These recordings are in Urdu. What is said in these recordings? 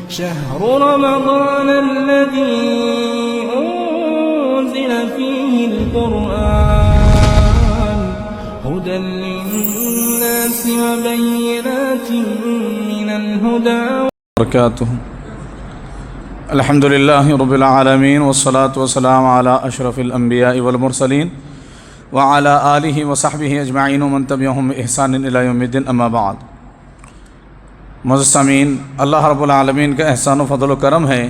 شهر رمضان الذي أنزل فيه القرآن هدى للناس وبينات من الهدى وبركاته. الحمد لله رب العالمين والصلاة والسلام على أشرف الأنبياء والمرسلين وعلى آله وصحبه أجمعين ومن تبعهم بإحسان إلى يوم الدين. أما بعد. معزز سامعین، اللہ رب العالمین کا احسان و فضل و کرم ہے،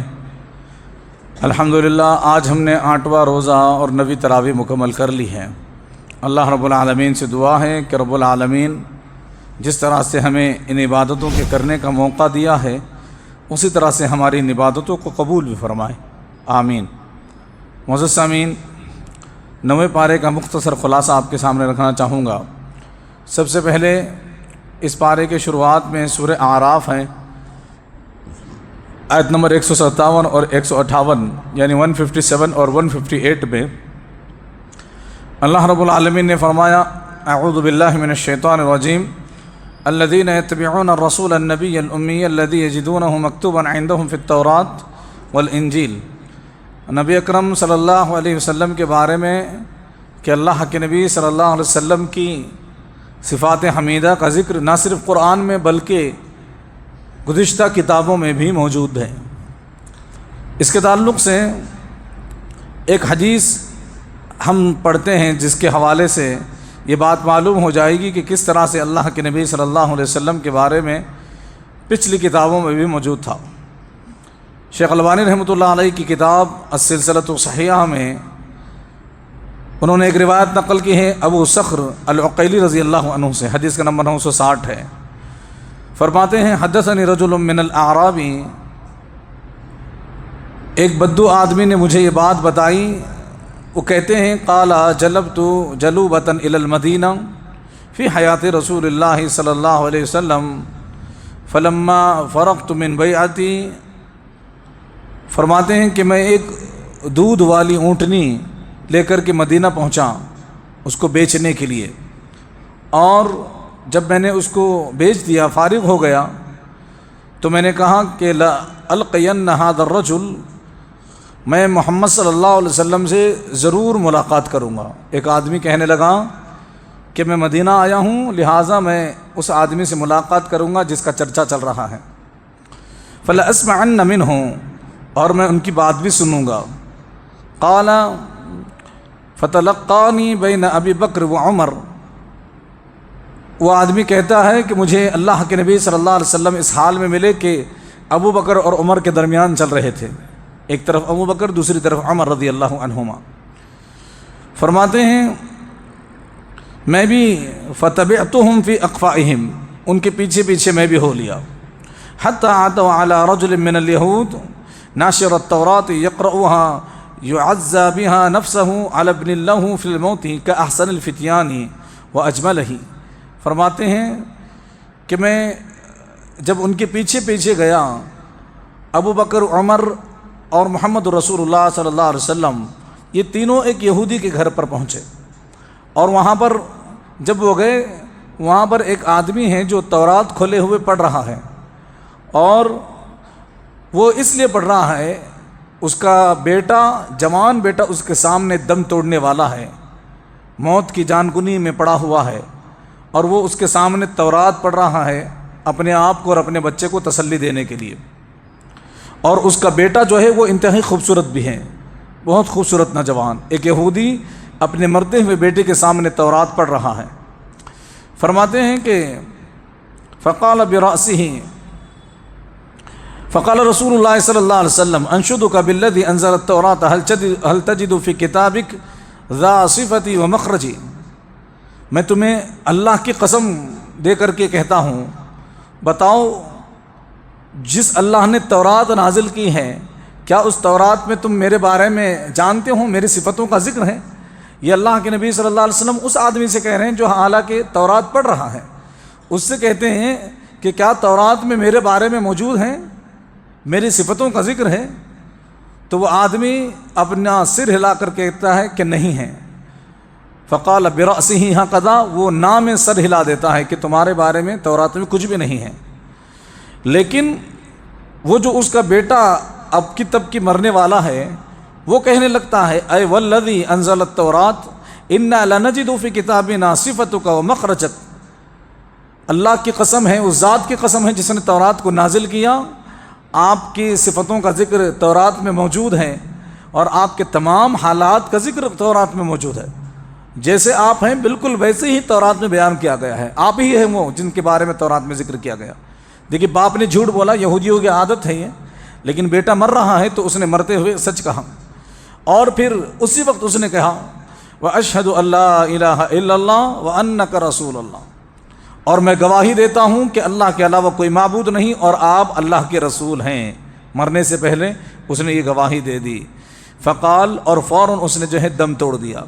الحمدللہ آج ہم نے 8واں روزہ اور 9ویں تراویح مکمل کر لی ہے۔ اللہ رب العالمین سے دعا ہے کہ رب العالمین جس طرح سے ہمیں ان عبادتوں کے کرنے کا موقع دیا ہے اسی طرح سے ہماری ان عبادتوں کو قبول بھی فرمائے، آمین۔ معزز سامعین، 9ویں پارے کا مختصر خلاصہ آپ کے سامنے رکھنا چاہوں گا۔ سب سے پہلے اس پارے کے شروعات میں سورہ اعراف ہیں، آیت نمبر 157 اور 158 یعنی 157 اور 158 میں اللہ رب العالمین نے فرمایا: اعوذ باللہ من الشیطان الرجیم، الذین یتبعون الرسول النبی الامی الذی یجدونہ مکتوبا عندہم فی التوراۃ والانجیل۔ نبی اکرم صلی اللہ علیہ وسلم کے بارے میں کہ اللہ کے نبی صلی اللہ علیہ وسلم کی صفات حمیدہ کا ذکر نہ صرف قرآن میں بلکہ گزشتہ کتابوں میں بھی موجود ہے۔ اس کے تعلق سے ایک حدیث ہم پڑھتے ہیں جس کے حوالے سے یہ بات معلوم ہو جائے گی کہ کس طرح سے اللہ کے نبی صلی اللہ علیہ وسلم کے بارے میں پچھلی کتابوں میں بھی موجود تھا۔ شیخ البانی رحمۃ اللہ علیہ کی کتاب السلسلۃ الصحیحہ میں انہوں نے ایک روایت نقل کی ہے ابو صخر العقیلی رضی اللہ عنہ سے، حدیث کا نمبر 960 ہے۔ فرماتے ہیں: حدثنی رجل من الاعراب، ایک بدو آدمی نے مجھے یہ بات بتائی، وہ کہتے ہیں: قال جلبت جلوبۃ الی المدینہ فی حیات رسول اللہ صلی اللہ علیہ وسلم فلما فرغت من بیعتی۔ فرماتے ہیں کہ میں ایک دودھ والی اونٹنی لے کر کے مدینہ پہنچا اس کو بیچنے کے لیے، اور جب میں نے اس کو بیچ دیا، فارغ ہو گیا، تو میں نے کہا کہ لا القین ھذا الرجل، میں محمد صلی اللہ علیہ وسلم سے ضرور ملاقات کروں گا۔ ایک آدمی کہنے لگا کہ میں مدینہ آیا ہوں لہٰذا میں اس آدمی سے ملاقات کروں گا جس کا چرچا چل رہا ہے۔ فلا اسمعن منہ، اور میں ان کی بات بھی سنوں گا۔ قال فتلقانی بین ابی بکر و عمر، وہ آدمی کہتا ہے کہ مجھے اللہ کے نبی صلی اللہ علیہ وسلم اس حال میں ملے کہ ابو بکر اور عمر کے درمیان چل رہے تھے، ایک طرف ابو بکر دوسری طرف عمر رضی اللہ عنہما۔ فرماتے ہیں میں بھی فتبعتهم فی اقفائہم، ان کے پیچھے پیچھے میں بھی ہو لیا، حتی عتوا علی رجل من الیہود ناشر التوراۃ یقرؤها یعزى بها نفسه على ابن له في الموت كأحسن الفتيان واجمله۔ فرماتے ہیں کہ میں جب ان کے پیچھے پیچھے گیا، ابو بکر، عمر اور محمد رسول اللہ صلی اللہ علیہ وسلم یہ تینوں ایک یہودی کے گھر پر پہنچے، اور وہاں پر جب وہ گئے وہاں پر ایک آدمی ہے جو تورات کھولے ہوئے پڑھ رہا ہے، اور وہ اس لیے پڑھ رہا ہے اس کا بیٹا، جوان بیٹا اس کے سامنے دم توڑنے والا ہے، موت کی جانکنی میں پڑا ہوا ہے، اور وہ اس کے سامنے تورات پڑھ رہا ہے اپنے آپ کو اور اپنے بچے کو تسلی دینے کے لیے، اور اس کا بیٹا جو ہے وہ انتہائی خوبصورت بھی ہے، بہت خوبصورت نوجوان، ایک یہودی اپنے مرتے ہوئے بیٹے کے سامنے تورات پڑھ رہا ہے۔ فرماتے ہیں کہ فقال برأسہ، فقال رسول اللہ صلی اللہ علیہ وسلم انشدک بالذی انزل التوراۃ هل تجد فی کتابک ذا صفتی و مخرجی، میں تمہیں اللہ کی قسم دے کر کے کہتا ہوں، بتاؤ جس اللہ نے تورات نازل کی ہے کیا اس تورات میں تم میرے بارے میں جانتے ہو، میری صفتوں کا ذکر ہے؟ یہ اللہ کے نبی صلی اللہ علیہ وسلم اس آدمی سے کہہ رہے ہیں جو حالانکہ تورات پڑھ رہا ہے، اس سے کہتے ہیں کہ کیا تورات میں میرے بارے میں موجود ہیں، میری صفتوں کا ذکر ہے؟ تو وہ آدمی اپنا سر ہلا کر کہتا ہے کہ نہیں ہے۔ فقال برأسہ ہکذا، وہ نام سر ہلا دیتا ہے کہ تمہارے بارے میں تورات میں کچھ بھی نہیں ہے، لیکن وہ جو اس کا بیٹا اب کی تب کی مرنے والا ہے وہ کہنے لگتا ہے اے والذی انزل التوراۃ انا لنجد فی کتابنا صفتک ومخرجک، اللہ کی قسم ہے، اس ذات کی قسم ہے جس نے تورات کو نازل کیا، آپ کی صفتوں کا ذکر تورات میں موجود ہے اور آپ کے تمام حالات کا ذکر تورات میں موجود ہے، جیسے آپ ہیں بالکل ویسے ہی تورات میں بیان کیا گیا ہے، آپ ہی ہیں وہ جن کے بارے میں تورات میں ذکر کیا گیا۔ دیکھیے باپ نے جھوٹ بولا، یہودیوں کی عادت ہے یہ، لیکن بیٹا مر رہا ہے تو اس نے مرتے ہوئے سچ کہا، اور پھر اسی وقت اس نے کہا وَأَشْهَدُ أَن لَّا إِلَٰهَ إِلَّا اللَّهُ وَأَنَّكَ رَسُولُ اللَّهُ، اور میں گواہی دیتا ہوں کہ اللہ کے علاوہ کوئی معبود نہیں اور آپ اللہ کے رسول ہیں۔ مرنے سے پہلے اس نے یہ گواہی دے دی۔ فقال، اور فوراً اس نے جو ہے دم توڑ دیا۔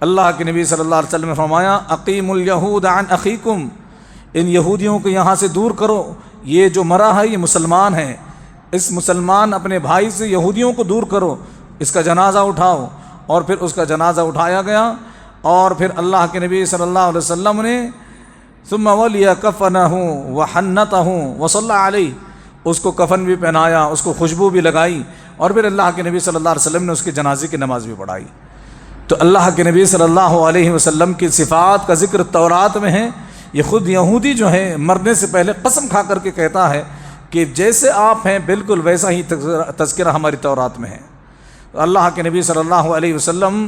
اللہ کے نبی صلی اللہ علیہ وسلم نے فرمایا اقیموا اليہود عن اخیکم، ان یہودیوں کو یہاں سے دور کرو، یہ جو مرا ہے یہ مسلمان ہے، اس مسلمان اپنے بھائی سے یہودیوں کو دور کرو، اس کا جنازہ اٹھاؤ۔ اور پھر اس کا جنازہ اٹھایا گیا، اور پھر اللہ کے نبی صلی اللہ علیہ وسلم نے ثم ولی کفنہ وحنتہ وصلی علیہ، اس کو کفن بھی پہنایا، اس کو خوشبو بھی لگائی، اور پھر اللہ کے نبی صلی اللہ علیہ وسلم نے اس کے جنازے کی نماز بھی پڑھائی۔ تو اللہ کے نبی صلی اللہ علیہ وسلم کی صفات کا ذکر تورات میں ہے۔ یہ خود یہودی جو ہے مرنے سے پہلے قسم کھا کر کے کہتا ہے کہ جیسے آپ ہیں بالکل ویسا ہی تذکرہ ہماری تورات میں ہے۔ اللہ کے نبی صلی اللہ علیہ وسلم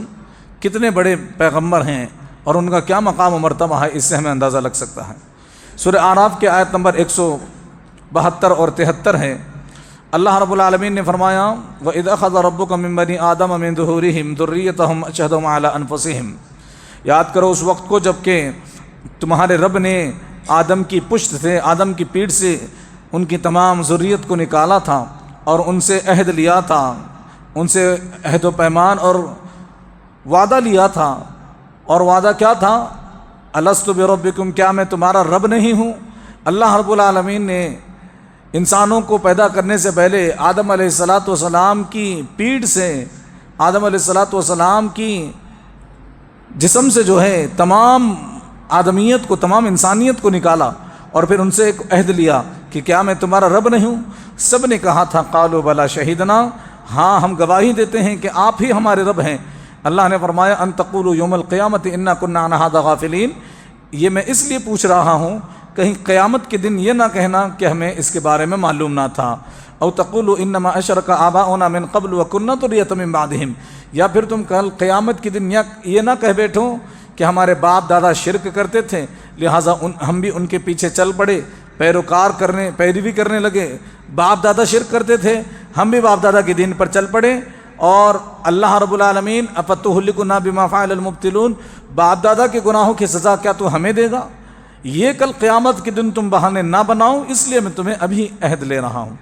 کتنے بڑے پیغمبر ہیں اور ان کا کیا مقام و مرتبہ ہے، اس سے ہمیں اندازہ لگ سکتا ہے۔ سورہ اعراف کے آیت نمبر 172 اور 73 ہے۔ اللہ رب العالمین نے فرمایا وَإِذْ أَخَذَ رَبُّكَ مِن بَنِي آدَمَ مِن ظُهُورِهِمْ ذُرِّيَّتَهُمْ أَشْهَدُهُمْ عَلَىٰ أَنفُسِهِمْ، یاد کرو اس وقت کو جب کہ تمہارے رب نے آدم کی پشت سے، آدم کی پیٹھ سے ان کی تمام ذریت کو نکالا تھا اور ان سے عہد لیا تھا، ان سے عہد و پیمان اور وعدہ لیا تھا، اور وعدہ کیا تھا؟ الست بربکم، کیا میں تمہارا رب نہیں ہوں؟ اللہ رب العالمین نے انسانوں کو پیدا کرنے سے پہلے آدم علیہ السلام کی پیٹھ سے، آدم علیہ السلام کی جسم سے جو ہے تمام آدمیت کو، تمام انسانیت کو نکالا، اور پھر ان سے ایک عہد لیا کہ کیا میں تمہارا رب نہیں ہوں؟ سب نے کہا تھا قالوا بلا شہیدنا، ہاں ہم گواہی دیتے ہیں کہ آپ ہی ہمارے رب ہیں۔ اللہ نے فرمایا ان تقولوا یوم القیامت انا کنا عن ھذا غافلین، یہ میں اس لیے پوچھ رہا ہوں کہیں قیامت کے دن یہ نہ کہنا کہ ہمیں اس کے بارے میں معلوم نہ تھا۔ او تقولوا انما اشرک آباؤنا من قبل وکنا ذریۃ من بعدہم، یا پھر تم کل قیامت کے دن یہ نہ کہہ بیٹھو کہ ہمارے باپ دادا شرک کرتے تھے لہٰذا ہم بھی ان کے پیچھے چل پڑے، پیروی کرنے لگے، باپ دادا شرک کرتے تھے ہم بھی باپ دادا کے دین پر چل پڑے، اور اللہ رب العالمین افتہلکنا بما فعل المبطلون، باپ دادا کے گناہوں کی سزا کیا تو ہمیں دے گا؟ یہ کل قیامت کے دن تم بہانے نہ بناؤ، اس لیے میں تمہیں ابھی عہد لے رہا ہوں۔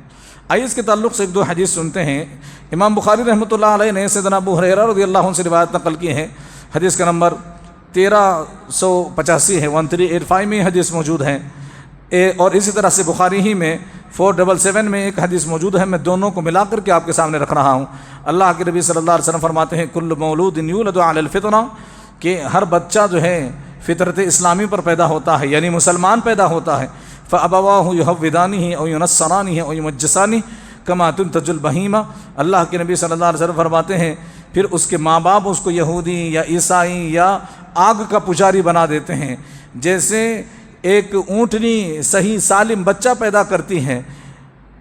آئیے اس کے تعلق سے ایک دو حدیث سنتے ہیں۔ امام بخاری رحمۃ اللہ علیہ نے سیدنا ابو ہریرہ رضی اللہ عنہ سے روایت نقل کی ہے، حدیث کا نمبر 1385 ہے، 1385 میں حدیث موجود ہے، اور اسی طرح سے بخاری ہی میں 477 میں ایک حدیث موجود ہے۔ میں دونوں کو ملا کر کے آپ کے سامنے رکھ رہا ہوں۔ اللہ کے نبی صلی اللہ علیہ وسلم فرماتے ہیں کل مولود یولد علی الفطرہ، کہ ہر بچہ جو ہے فطرت اسلامی پر پیدا ہوتا ہے، یعنی مسلمان پیدا ہوتا ہے۔ فابواہ یحودانہ او ینصرانہ او یمجسانہ کما تنتج البہیمہ، اللہ کے نبی صلی اللہ علیہ وسلم فرماتے ہیں پھر اس کے ماں باپ اس کو یہودی یا عیسائی یا آگ کا پجاری بنا دیتے ہیں، جیسے ایک اونٹنی صحیح سالم بچہ پیدا کرتی ہے،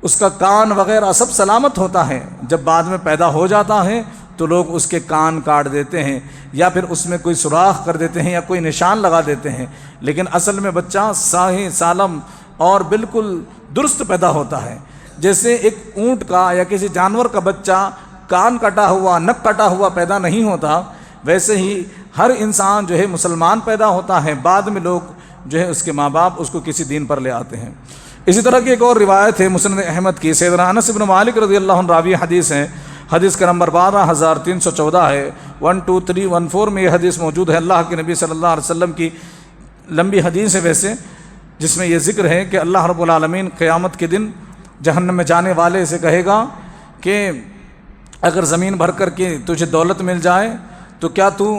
اس کا کان وغیرہ سب سلامت ہوتا ہے، جب بعد میں پیدا ہو جاتا ہے تو لوگ اس کے کان کاٹ دیتے ہیں یا پھر اس میں کوئی سوراخ کر دیتے ہیں یا کوئی نشان لگا دیتے ہیں، لیکن اصل میں بچہ صحیح سالم اور بالکل درست پیدا ہوتا ہے۔ جیسے ایک اونٹ کا یا کسی جانور کا بچہ کان کٹا ہوا، نک کٹا ہوا پیدا نہیں ہوتا، ویسے ہی ہر انسان جو ہے مسلمان پیدا ہوتا ہے، بعد میں لوگ جو ہے اس کے ماں باپ اس کو کسی دین پر لے آتے ہیں۔ اسی طرح کی ایک اور روایت ہے مسند احمد کی، سیدنا انس بن مالک رضی اللہ عنہ راوی حدیث ہے، حدیث کا نمبر 12314 ہے، 12314 میں یہ حدیث موجود ہے۔ اللہ کے نبی صلی اللہ علیہ وسلم کی لمبی حدیث ہے ویسے، جس میں یہ ذکر ہے کہ اللہ رب العالمین قیامت کے دن جہنم میں جانے والے سے کہے گا کہ اگر زمین بھر کر کے تجھے دولت مل جائے تو کیا تو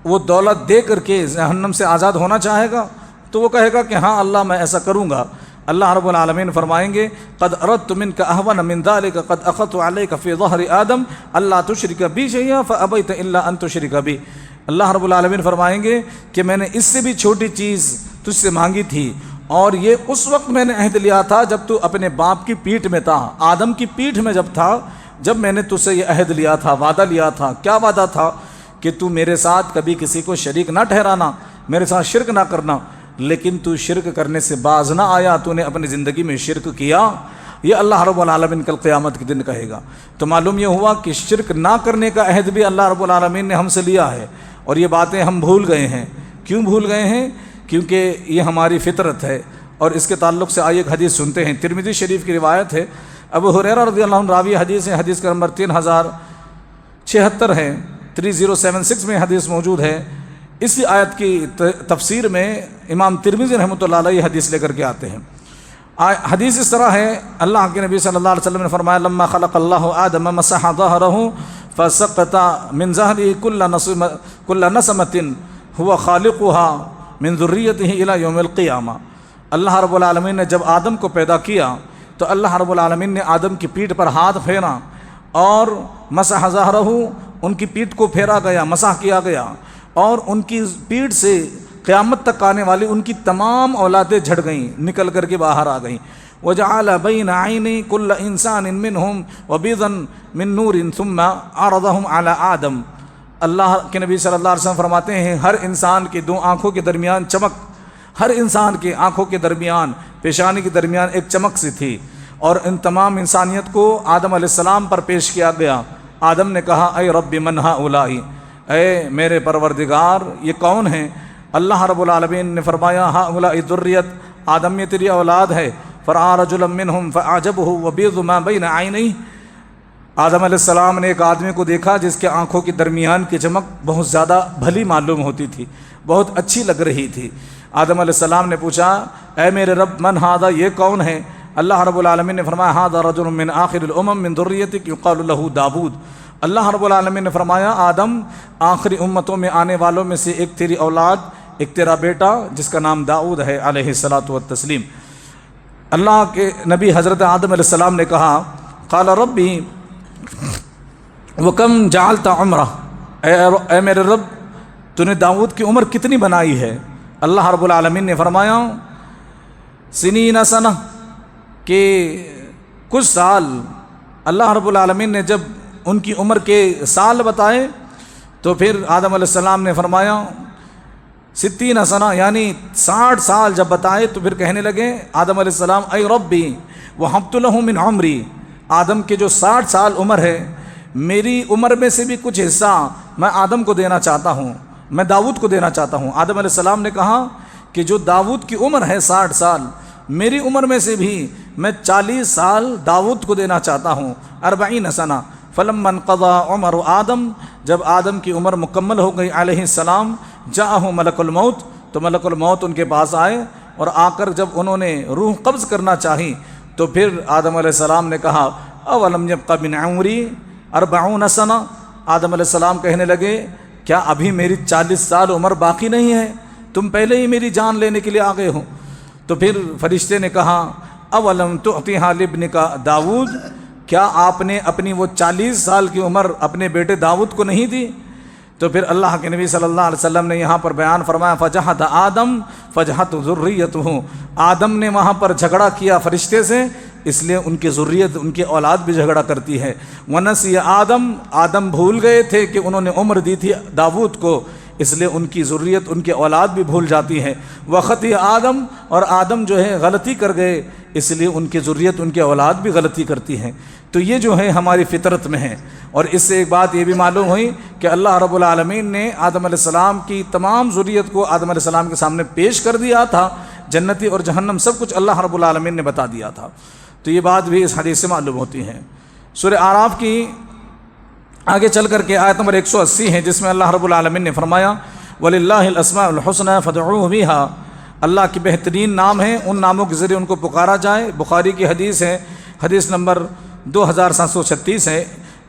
وہ دولت دے کر کے جہنم سے آزاد ہونا چاہے گا؟ تو وہ کہے گا کہ ہاں اللہ میں ایسا کروں گا۔ اللہ رب العالمین فرمائیں گے قد اردت منک اهون من ذلك قد اخذت عليك في ظهر آدم الا تشرك بي شيئا فابيت الا ان تشرك بي۔ اللہ رب العالمین فرمائیں گے کہ میں نے اس سے بھی چھوٹی چیز تجھ سے مانگی تھی، اور یہ اس وقت میں نے عہد لیا تھا جب تو اپنے باپ کی پیٹھ میں تھا، آدم کی پیٹھ میں جب تھا، جب میں نے تجھ سے یہ عہد لیا تھا، وعدہ لیا تھا۔ کیا وعدہ تھا؟ کہ تو میرے ساتھ کبھی کسی کو شریک نہ ٹھہرانا، میرے ساتھ شرک نہ کرنا، لیکن تو شرک کرنے سے باز نہ آیا، تو نے اپنی زندگی میں شرک کیا۔ یہ اللہ رب العالمین کل قیامت کے دن کہے گا۔ تو معلوم یہ ہوا کہ شرک نہ کرنے کا عہد بھی اللہ رب العالمین نے ہم سے لیا ہے، اور یہ باتیں ہم بھول گئے ہیں۔ کیوں بھول گئے ہیں؟ کیونکہ یہ ہماری فطرت ہے۔ اور اس کے تعلق سے آئیے ایک حدیث سنتے ہیں، ترمذی شریف کی روایت ہے، ابو ہریرہ رضی اللہ عنہ راوی حدیث ہے، حدیث کا نمبر 3076 ہے، 3076 میں حدیث موجود ہے۔ اسی آیت کی تفسیر میں امام ترمذی رحمۃ اللہ علیہ حدیث لے کر کے آتے ہیں۔ حدیث اس طرح ہے، اللہ کے نبی صلی اللہ علیہ وسلم نے فرمایا لما خلق اللہ آدم مسح ظہرہ فسقط من ظہرہ کل نسمۃ هو خالقها من ذریته الی یوم القیامہ۔ اللہ رب العالمین نے جب آدم کو پیدا کیا تو اللہ رب العالمین نے آدم کی پیٹھ پر ہاتھ پھیرا، اور مسح ظہرہ، ان کی پیٹھ کو پھیرا گیا، مسح کیا گیا، اور ان کی پیٹھ سے قیامت تک آنے والی ان کی تمام اولادیں جھڑ گئیں، نکل کر کے باہر آ گئیں۔ وَجَعَلَ بَيْنَ عَيْنَيْ كُلَّ إِنسَانٍ مِّنْهُمْ وَبِيضًا مِّن نُّورٍ ثُمَّ عَرَضَهُمْ عَلَى آدَمَ۔ اللہ کے نبی صلی اللہ علیہ وسلم فرماتے ہیں ہر انسان کی دو آنکھوں کے درمیان چمک، ہر انسان کی آنکھوں کے درمیان، پیشانی کے درمیان ایک چمک سی تھی، اور ان تمام انسانیت کو آدم علیہ السلام پر پیش کیا گیا۔ آدم نے کہا اے رب من ہؤلاء، اے میرے پروردگار یہ کون ہیں؟ اللہ رب العالمین نے فرمایا ہؤلاء ذریت، آدم یہ تیری اولاد ہے۔ فرآ رجلا منہم فاعجبہ وبیض ما بین عینیہ۔ آدم علیہ السلام نے ایک آدمی کو دیکھا جس کے آنکھوں کے درمیان کی چمک بہت زیادہ بھلی معلوم ہوتی تھی، بہت اچھی لگ رہی تھی۔ آدم علیہ السلام نے پوچھا اے میرے رب من ھذا، یہ کون ہے؟ اللہ رب العالمین نے فرمایا ھذا رجل من آخر الامم من ذریتک یقال له داود۔ اللہ رب العالمین نے فرمایا آدم آخری امتوں میں آنے والوں میں سے ایک تیری اولاد، ایک تیرا بیٹا جس کا نام داؤد ہے علیہ الصلاۃ والتسلیم۔ اللہ کے نبی حضرت آدم علیہ السلام نے کہا قال ربی وکم جعلت عمرہ، اے میرے رب تو نے داؤد کی عمر کتنی بنائی ہے؟ اللہ رب العالمین نے فرمایا سنین سنہ، کہ کچھ سال۔ اللہ رب العالمین نے جب ان کی عمر کے سال بتائے تو پھر آدم علیہ السلام نے فرمایا 60 سنہ، یعنی 60 سال جب بتائے تو پھر کہنے لگے آدم علیہ السلام اے ربی وہبت لہ من عمری، آدم کے جو 60 سال عمر ہے میری عمر میں سے بھی کچھ حصہ میں آدم کو دینا چاہتا ہوں، میں داؤد کو دینا چاہتا ہوں۔ آدم علیہ السلام نے کہا کہ جو داؤد کی عمر ہے 60 سال، میری عمر میں سے بھی میں 40 سال داؤد کو دینا چاہتا ہوں، 40 سنہ۔ فلما انقضى عمر آدم، جب آدم کی عمر مکمل ہو گئی علیہ السلام، جاءہ ملک الموت، تو ملک الموت ان کے پاس آئے، اور آ کر جب انہوں نے روح قبض کرنا چاہی تو پھر آدم علیہ السلام نے کہا اولم یبق من عمری 40 سنہ، آدم علیہ السلام کہنے لگے کیا ابھی میری 40 سال عمر باقی نہیں ہے؟ تم پہلے ہی میری جان لینے کے لیے آ گئے ہو۔ تو پھر فرشتے نے کہا اولم تعطیھا لابنک داؤد، کیا آپ نے اپنی وہ 40 سال کی عمر اپنے بیٹے داؤد کو نہیں دی؟ تو پھر اللہ کے نبی صلی اللہ علیہ وسلم نے یہاں پر بیان فرمایا فجحد آدم فجحت ذریتہ، آدم نے وہاں پر جھگڑا کیا فرشتے سے، اس لیے ان کی ذریت، ان کی اولاد بھی جھگڑا کرتی ہے۔ ونسی آدم، آدم بھول گئے تھے کہ انہوں نے عمر دی تھی داؤد کو، اس لیے ان کی ذریت، ان کی اولاد بھی بھول جاتی ہے۔ وخطی آدم، اور آدم جو ہے غلطی کر گئے، اس لیے ان کی ذریت، ان کی اولاد بھی غلطی کرتی ہے۔ تو یہ جو ہے ہماری فطرت میں ہے۔ اور اس سے ایک بات یہ بھی معلوم ہوئی کہ اللہ رب العالمین نے آدم علیہ السلام کی تمام ذریت کو آدم علیہ السلام کے سامنے پیش کر دیا تھا، جنتی اور جہنم سب کچھ اللہ رب العالمین نے بتا دیا تھا۔ تو یہ بات بھی اس حدیث سے معلوم ہوتی ہے۔ سورہ اعراف کی آگے چل کر کے آیت نمبر 180 ہے، جس میں اللہ رب العالمین نے فرمایا وَلِلَّهِ الْأَسْمَاءُ الْحُسْنَى فَادْعُوهُ بِهَا، اللہ کے بہترین نام ہیں، ان ناموں کے ذریعے ان کو پکارا جائے۔ بخاری کی حدیث ہے، حدیث نمبر 2736 ہے۔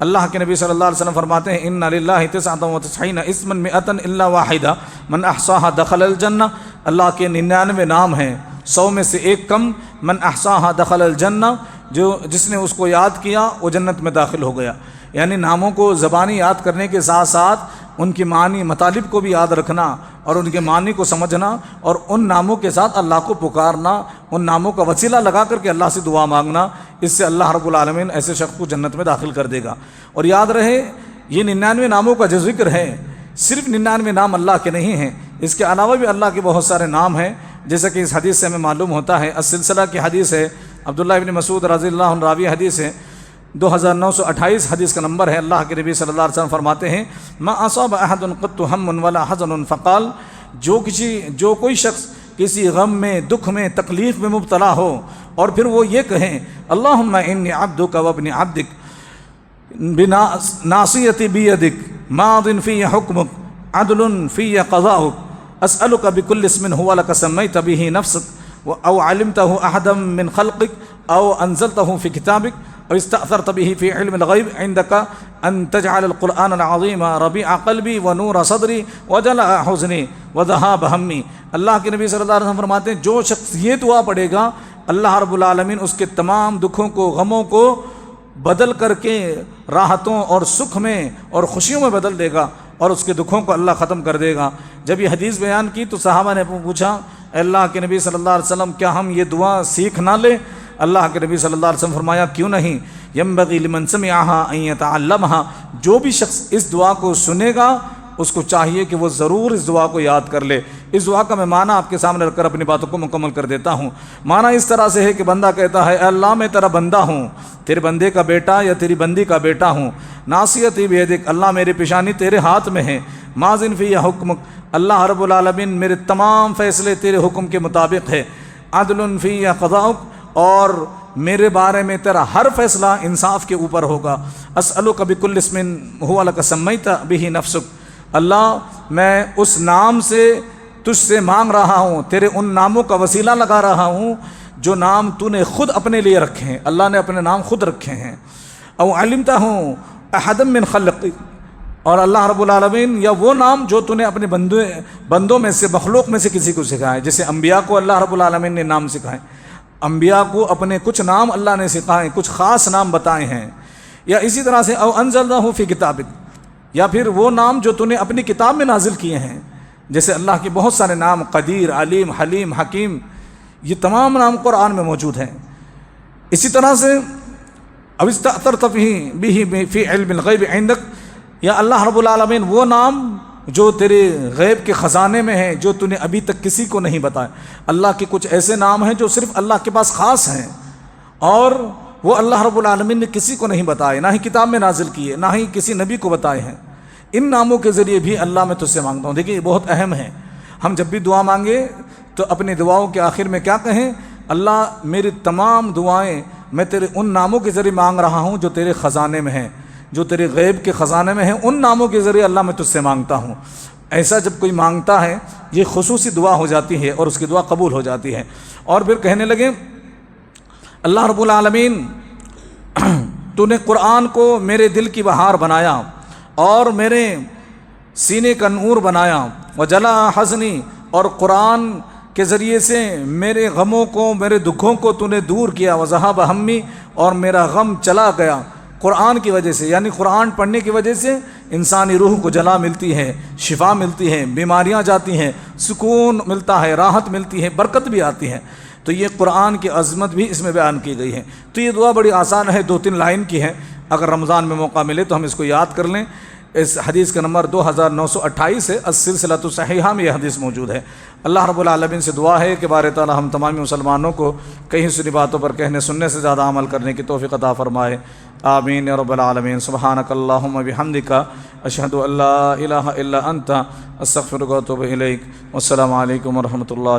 اللہ کے نبی صلی اللہ علیہ وسلم فرماتے ہیں ان للہ 99 اسما 100 الا واحدہ من احصاها دخل الجنہ، اللہ کے 99 نام ہیں، 100 میں سے ایک کم، من احصاها دخل الجنہ، جس نے اس کو یاد کیا وہ جنت میں داخل ہو گیا۔ یعنی ناموں کو زبانی یاد کرنے کے ساتھ ساتھ ان کی معنی مطالب کو بھی یاد رکھنا اور ان کے معنی کو سمجھنا اور ان ناموں کے ساتھ اللہ کو پکارنا، ان ناموں کا وسیلہ لگا کر کے اللہ سے دعا مانگنا، اس سے اللہ رب العالمین ایسے شخص کو جنت میں داخل کر دے گا۔ اور یاد رہے یہ 99 ناموں کا جو ذکر ہے صرف 99 نام اللہ کے نہیں ہیں، اس کے علاوہ بھی اللہ کے بہت سارے نام ہیں، جیسا کہ اس حدیث سے ہمیں معلوم ہوتا ہے۔ السلسلہ کی حدیث ہے، عبداللہ ابن مسعود رضی اللہ عنہ راوی حدیث ہے، 2928 حدیث کا نمبر ہے۔ اللہ کے نبی صلی اللہ علیہ وسلم فرماتے ہیں ما اصاب احد قط هم ولا حزن فقال، جو کوئی شخص کسی غم میں، دکھ میں، تکلیف میں مبتلا ہو اور پھر وہ یہ کہیں اللہم انی عبدک وابن عبدک ناصیتی بیدک ماض فی حکمک عدل فی قضاؤک اسألک بکل اسم هو لک سمیت به نفسک او علمته احدا من خلقک او انزلته فی کتابک او استأثرت به فی علم الغیب عندک ان تجعل القرآن العظیم ربیع قلبی ونور صدری وجلاء حزنی وذهاب ہمی۔ اللہ کے نبی صلی اللہ علیہ وسلم فرماتے ہیں جو شخص یہ دعا پڑھے گا اللہ رب العالمین اس کے تمام دکھوں کو، غموں کو بدل کر کے راحتوں اور سکھ میں اور خوشیوں میں بدل دے گا اور اس کے دکھوں کو اللہ ختم کر دے گا۔ جب یہ حدیث بیان کی تو صحابہ نے پوچھا اے اللہ کے نبی صلی اللہ علیہ وسلم کیا ہم یہ دعا سیکھ نہ لیں؟ اللہ کے نبی صلی اللہ علیہ وسلم فرمایا کیوں نہیں، ینبغی لمن سمعها ان يتعلمها، جو بھی شخص اس دعا کو سنے گا اس کو چاہیے کہ وہ ضرور اس دعا کو یاد کر لے۔ اس دعا کا میں معنی آپ کے سامنے رکھ کر اپنی باتوں کو مکمل کر دیتا ہوں۔ معنی اس طرح سے ہے کہ بندہ کہتا ہے اے اللہ میں تیرا بندہ ہوں، تیرے بندے کا بیٹا یا تیری بندی کا بیٹا ہوں، ناصیتی بیدک، اللہ میری پیشانی تیرے ہاتھ میں ہے، ماضٍ فی حکمک، اللہ رب العالمین میرے تمام فیصلے تیرے حکم کے مطابق ہے، عدل فی قضاؤک، اور میرے بارے میں تیرا ہر فیصلہ انصاف کے اوپر ہوگا، اسألک بکل اسم هو لک سمیت بہ نفسک، اللہ میں اس نام سے تجھ سے مانگ رہا ہوں، تیرے ان ناموں کا وسیلہ لگا رہا ہوں جو نام تو نے خود اپنے لیے رکھے ہیں، اللہ نے اپنے نام خود رکھے ہیں، او علمتہ احد من خلقک، اور اللہ رب العالمین یا وہ نام جو تو نے اپنے بندوں میں سے، مخلوق میں سے کسی کو سکھائے، جیسے انبیاء کو اللہ رب العالمین نے نام سکھائے، انبیاء کو اپنے کچھ نام اللہ نے سکھائے، کچھ خاص نام بتائے ہیں، یا اسی طرح سے او انزلناہ فی کتابک، یا پھر وہ نام جو تو نے اپنی کتاب میں نازل کیے ہیں، جیسے اللہ کے بہت سارے نام قدیر، علیم، حلیم، حکیم، یہ تمام نام قرآن میں موجود ہیں۔ اسی طرح سے او استأثرت بہ فی علم الغیب عندک، یا اللہ رب العالمین وہ نام جو تیرے غیب کے خزانے میں ہیں، جو تو نے ابھی تک کسی کو نہیں بتائے۔ اللہ کے کچھ ایسے نام ہیں جو صرف اللہ کے پاس خاص ہیں اور وہ اللہ رب العالمین نے کسی کو نہیں بتائے، نہ ہی کتاب میں نازل کیے، نہ ہی کسی نبی کو بتائے ہیں۔ ان ناموں کے ذریعے بھی اللہ میں تجھ سے مانگتا ہوں۔ دیکھیے یہ بہت اہم ہے، ہم جب بھی دعا مانگے تو اپنی دعاؤں کے آخر میں کیا کہیں، اللہ میری تمام دعائیں میں تیرے ان ناموں کے ذریعے مانگ رہا ہوں جو تیرے خزانے میں ہیں، جو تیرے غیب کے خزانے میں ہیں، ان ناموں کے ذریعے اللہ میں تجھ سے مانگتا ہوں۔ ایسا جب کوئی مانگتا ہے یہ خصوصی دعا ہو جاتی ہے اور اس کی دعا قبول ہو جاتی ہے۔ اور پھر کہنے لگے اللہ رب العالمین تو نے قرآن کو میرے دل کی بہار بنایا اور میرے سینے کا نور بنایا، وجلاء حزنی، اور قرآن کے ذریعے سے میرے غموں کو، میرے دکھوں کو تو نے دور کیا، وذهب ہمی، اور میرا غم چلا گیا قرآن کی وجہ سے۔ یعنی قرآن پڑھنے کی وجہ سے انسانی روح کو جلا ملتی ہے، شفا ملتی ہے، بیماریاں جاتی ہیں، سکون ملتا ہے، راحت ملتی ہے، برکت بھی آتی ہے۔ تو یہ قرآن کی عظمت بھی اس میں بیان کی گئی ہے۔ تو یہ دعا بڑی آسان ہے، 2-3 لائن کی ہے، اگر رمضان میں موقع ملے تو ہم اس کو یاد کر لیں۔ اس حدیث کا نمبر 2928 ہے، السلسلۃ الصحیحہ میں یہ حدیث موجود ہے۔ اللہ رب العالمین سے دعا ہے کہ بار تعالی ہم تمام مسلمانوں کو کہیں سنی باتوں پر کہنے سننے سے زیادہ عمل کرنے کی توفیق عطا فرمائے، آمین یا رب العالمین۔ سبحانک اللہم بحمدک، اشہد ان لا الہ الا انت، استغفرک و اتوب الیک۔ والسلام علیکم ورحمۃ اللہ۔